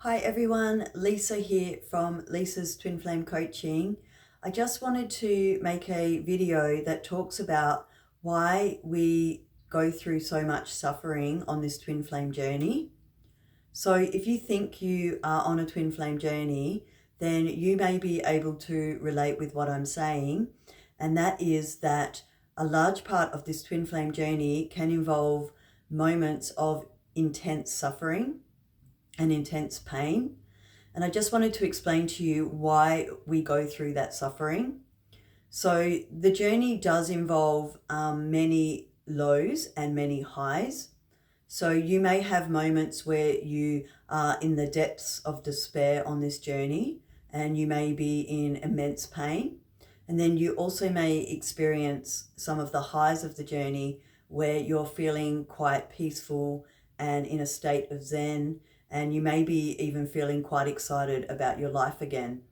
Hi everyone, Lisa here from Lisa's Twin Flame Coaching. I just wanted to make a video that talks about why we go through so much suffering on this twin flame journey. So if you think you are on a twin flame journey, then you may be able to relate with what I'm saying. And that is that a large part of this twin flame journey can involve moments of intense suffering and intense pain. And I just wanted to explain to you why we go through that suffering. So the journey does involve many lows and many highs. So you may have moments where you are in the depths of despair on this journey and you may be in immense pain. And then you also may experience some of the highs of the journey where you're feeling quite peaceful and in a state of zen, and you may be even feeling quite excited about your life again.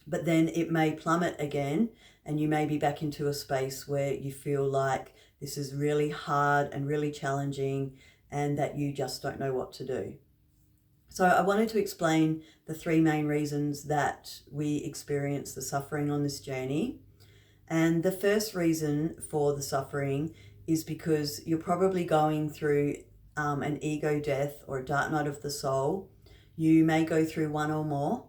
But then it may plummet again and you may be back into a space where you feel like this is really hard and really challenging and that you just don't know what to do. So I wanted to explain the three main reasons that we experience the suffering on this journey. And the first reason for the suffering is because you're probably going through an ego death or a dark night of the soul. You may go through one or more,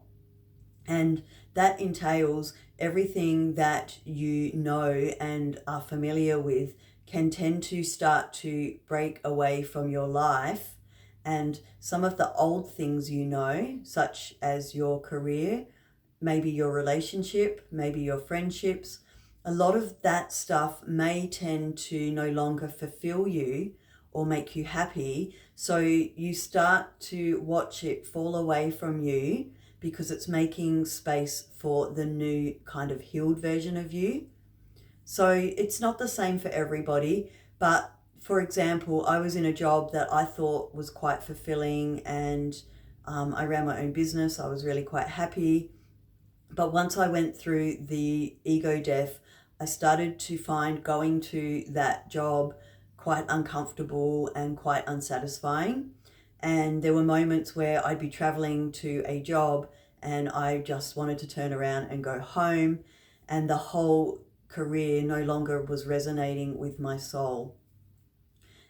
and that entails everything that you know and are familiar with can tend to start to break away from your life, and some of the old things you know, such as your career, maybe your relationship, maybe your friendships, a lot of that stuff may tend to no longer fulfill you or make you happy. So you start to watch it fall away from you because it's making space for the new kind of healed version of you. So it's not the same for everybody, but for example, I was in a job that I thought was quite fulfilling, and I ran my own business. I was really quite happy. But once I went through the ego death, I started to find going to that job quite uncomfortable and quite unsatisfying. And there were moments where I'd be traveling to a job and I just wanted to turn around and go home, and the whole career no longer was resonating with my soul.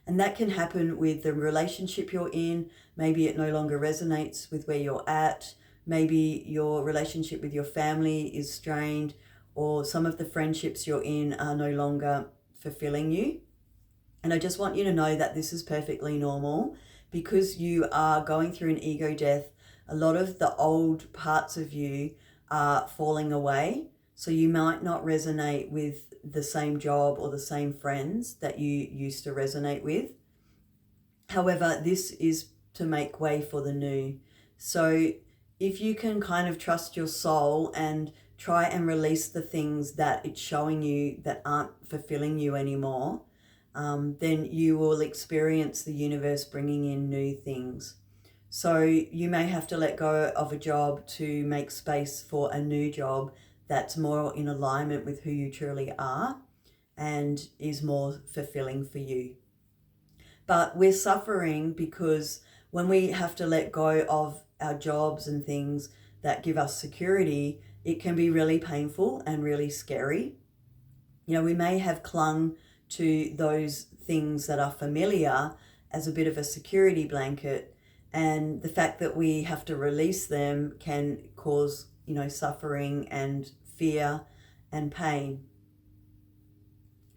And that can happen with the relationship you're in. Maybe it no longer resonates with where you're at. Maybe your relationship with your family is strained, or some of the friendships you're in are no longer fulfilling you. And I just want you to know that this is perfectly normal because you are going through an ego death. A lot of the old parts of you are falling away. So you might not resonate with the same job or the same friends that you used to resonate with. However, this is to make way for the new. So if you can kind of trust your soul and try and release the things that it's showing you that aren't fulfilling you anymore, then you will experience the universe bringing in new things. So you may have to let go of a job to make space for a new job that's more in alignment with who you truly are and is more fulfilling for you. But we're suffering because when we have to let go of our jobs and things that give us security, it can be really painful and really scary. You know, we may have clung to those things that are familiar as a bit of a security blanket, and the fact that we have to release them can cause, suffering and fear and pain.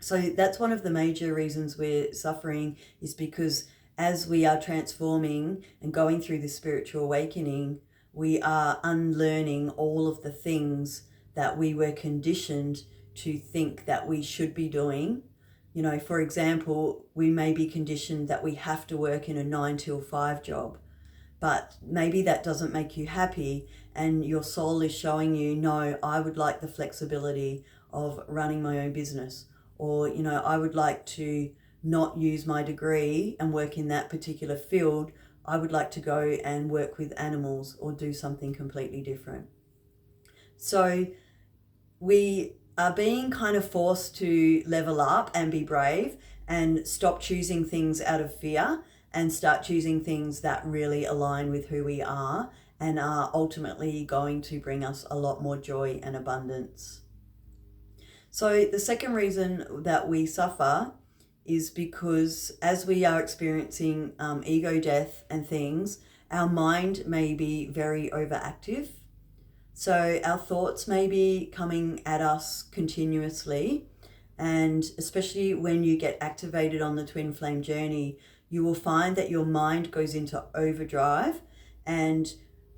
So that's one of the major reasons we're suffering, is because as we are transforming and going through the spiritual awakening, we are unlearning all of the things that we were conditioned to think that we should be doing. For example, we may be conditioned that we have to work in a 9 till 5 job, but maybe that doesn't make you happy, and your soul is showing you, no, I would like the flexibility of running my own business, or, I would like to not use my degree and work in that particular field. I would like to go and work with animals or do something completely different. So we are being kind of forced to level up and be brave and stop choosing things out of fear and start choosing things that really align with who we are and are ultimately going to bring us a lot more joy and abundance. So the second reason that we suffer is because as we are experiencing ego death and things, our mind may be very overactive. So our thoughts may be coming at us continuously. And especially when you get activated on the twin flame journey, you will find that your mind goes into overdrive and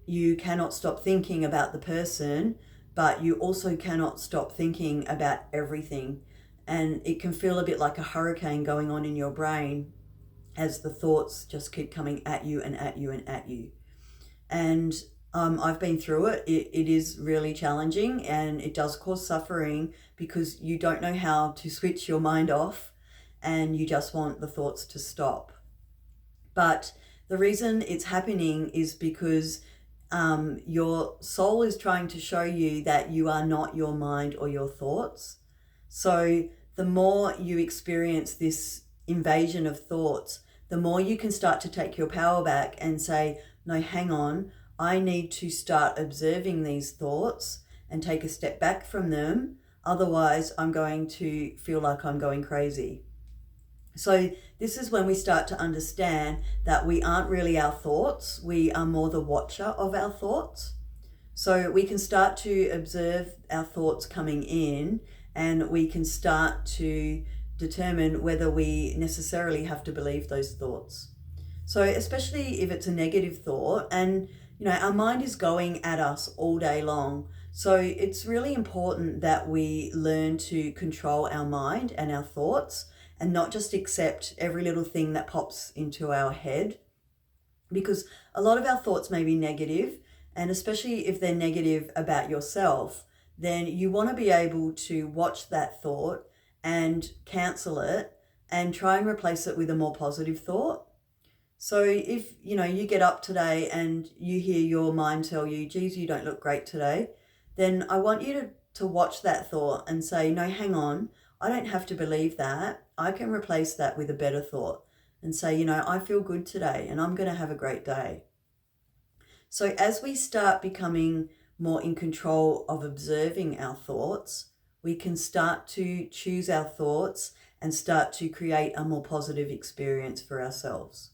you cannot stop thinking about the person, but you also cannot stop thinking about everything. And it can feel a bit like a hurricane going on in your brain as the thoughts just keep coming at you and at you and at you. And I've been through it. It is really challenging and it does cause suffering because you don't know how to switch your mind off and you just want the thoughts to stop. But the reason it's happening is because your soul is trying to show you that you are not your mind or your thoughts. So the more you experience this invasion of thoughts, the more you can start to take your power back and say, no, hang on, I need to start observing these thoughts and take a step back from them. Otherwise, I'm going to feel like I'm going crazy. So this is when we start to understand that we aren't really our thoughts. We are more the watcher of our thoughts. So we can start to observe our thoughts coming in and we can start to determine whether we necessarily have to believe those thoughts. So especially if it's a negative thought and, our mind is going at us all day long. So it's really important that we learn to control our mind and our thoughts and not just accept every little thing that pops into our head, because a lot of our thoughts may be negative, and especially if they're negative about yourself, then you want to be able to watch that thought and cancel it and try and replace it with a more positive thought. So if, you get up today and you hear your mind tell you, geez, you don't look great today, then I want you to watch that thought and say, no, hang on, I don't have to believe that. I can replace that with a better thought and say, I feel good today and I'm going to have a great day. So as we start becoming more in control of observing our thoughts, we can start to choose our thoughts and start to create a more positive experience for ourselves.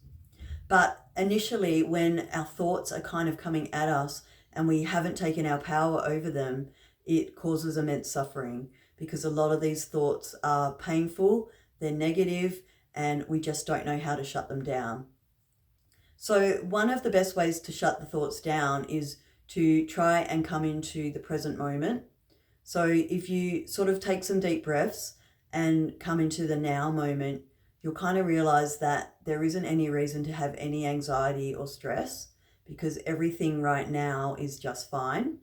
But initially, when our thoughts are kind of coming at us and we haven't taken our power over them, it causes immense suffering because a lot of these thoughts are painful, they're negative, and we just don't know how to shut them down. So one of the best ways to shut the thoughts down is to try and come into the present moment. So if you sort of take some deep breaths and come into the now moment, you'll kind of realize that there isn't any reason to have any anxiety or stress because everything right now is just fine.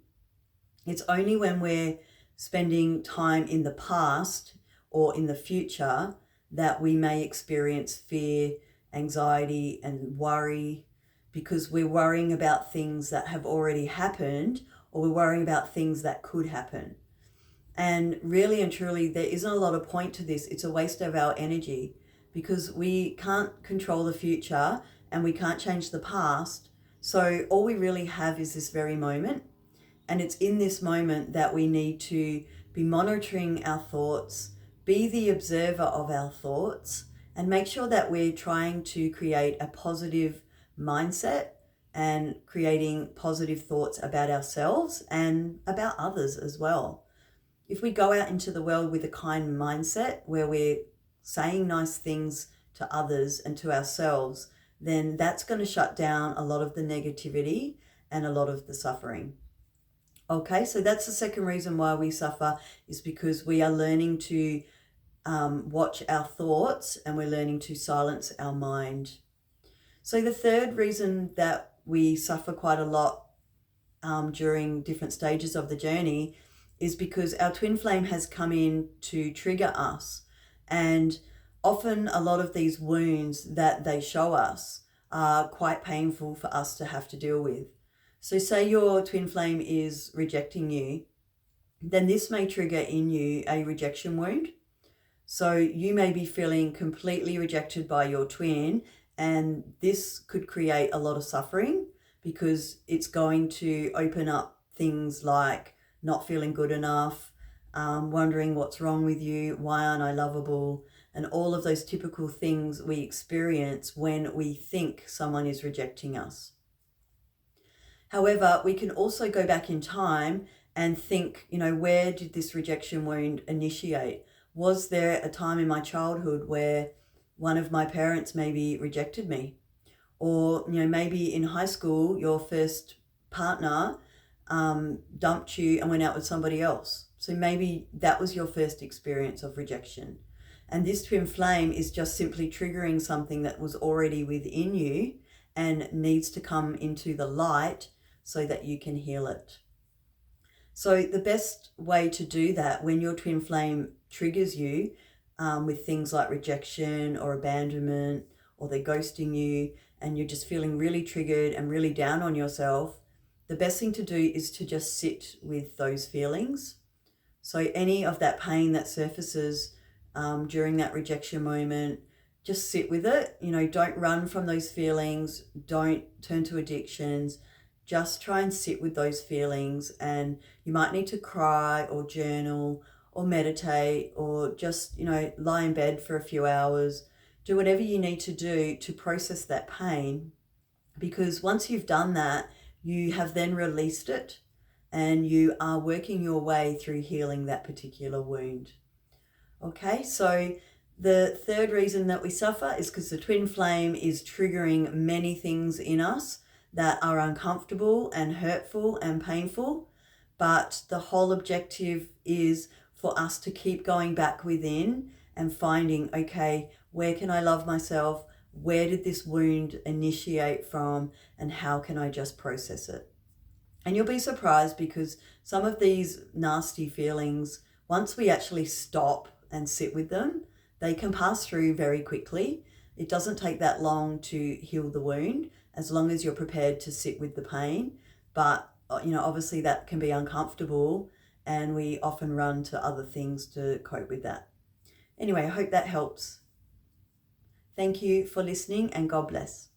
It's only when we're spending time in the past or in the future that we may experience fear, anxiety, and worry because we're worrying about things that have already happened or we're worrying about things that could happen. And really and truly, there isn't a lot of point to this. It's a waste of our energy because we can't control the future and we can't change the past. So all we really have is this very moment. And it's in this moment that we need to be monitoring our thoughts, be the observer of our thoughts, and make sure that we're trying to create a positive mindset and creating positive thoughts about ourselves and about others as well. If we go out into the world with a kind mindset where we're saying nice things to others and to ourselves, then that's going to shut down a lot of the negativity and a lot of the suffering. Okay, so that's the second reason why we suffer is because we are learning to watch our thoughts and we're learning to silence our mind. So the third reason that we suffer quite a lot during different stages of the journey is because our twin flame has come in to trigger us. And often a lot of these wounds that they show us are quite painful for us to have to deal with. So say your twin flame is rejecting you, then this may trigger in you a rejection wound. So you may be feeling completely rejected by your twin And this could create a lot of suffering because it's going to open up things like not feeling good enough, wondering what's wrong with you, why aren't I lovable, and all of those typical things we experience when we think someone is rejecting us. However, we can also go back in time and think, where did this rejection wound initiate? Was there a time in my childhood where one of my parents maybe rejected me? Or, maybe in high school, your first partner dumped you and went out with somebody else. So maybe that was your first experience of rejection. And this twin flame is just simply triggering something that was already within you and needs to come into the light so that you can heal it. So the best way to do that when your twin flame triggers you with things like rejection or abandonment, or they're ghosting you and you're just feeling really triggered and really down on yourself, the best thing to do is to just sit with those feelings. So any of that pain that surfaces during that rejection moment, just sit with it. Don't run from those feelings. Don't turn to addictions. Just try and sit with those feelings, and you might need to cry or journal or meditate or just, lie in bed for a few hours. Do whatever you need to do to process that pain, because once you've done that, you have then released it and you are working your way through healing that particular wound. Okay, so the third reason that we suffer is because the twin flame is triggering many things in us that are uncomfortable and hurtful and painful. But the whole objective is for us to keep going back within and finding, okay, where can I love myself? Where did this wound initiate from? And how can I just process it? And you'll be surprised, because some of these nasty feelings, once we actually stop and sit with them, they can pass through very quickly. It doesn't take that long to heal the wound, as long as you're prepared to sit with the pain. But, obviously that can be uncomfortable, and we often run to other things to cope with that. Anyway, I hope that helps. Thank you for listening, and God bless.